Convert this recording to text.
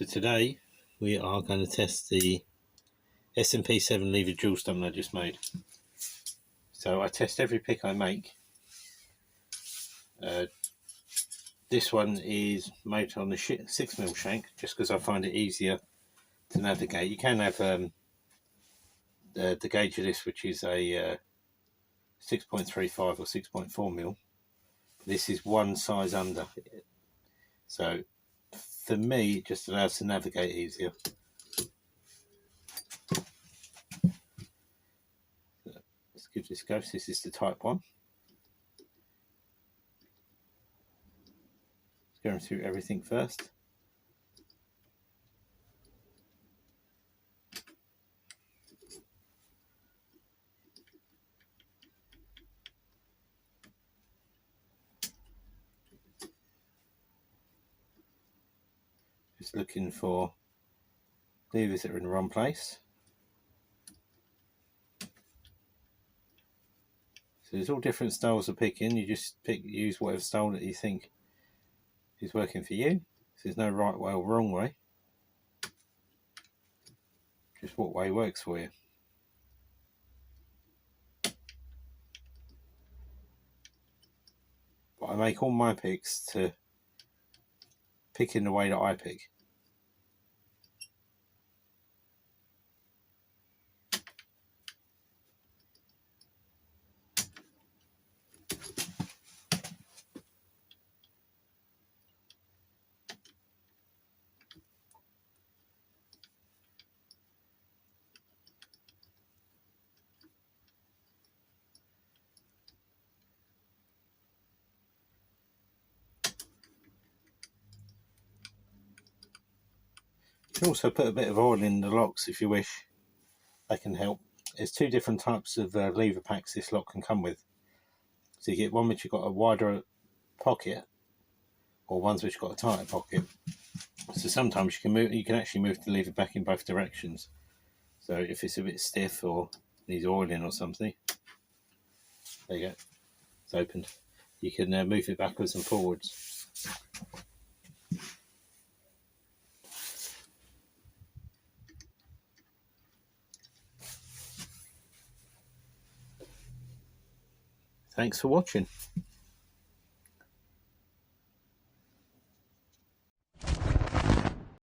So today we are going to test the SMP 7 lever dual stump I just made. So I test every pick I make. This one is made on the 6mm shank just because I find it easier to navigate. You can have the gauge of this, which is a 6.35 or 6.4mm. This is one size under, so for me it just allows to navigate easier. Let's give this a go. This is the type 1. Going through everything first. Just looking for levers that are in the wrong place. So there's all different styles of picking. You just use whatever style that you think is working for you. So there's no right way or wrong way. Just what way works for you. But I make all my picks to pick in the way that I pick. You can also put a bit of oil in the locks if you wish. That can help. There's two different types of lever packs this lock can come with. So you get one which you've got a wider pocket, or ones which got a tighter pocket. So sometimes you can actually move the lever back in both directions. So if it's a bit stiff or needs oiling or something, there you go, it's opened. You can move it backwards and forwards. Thanks for watching.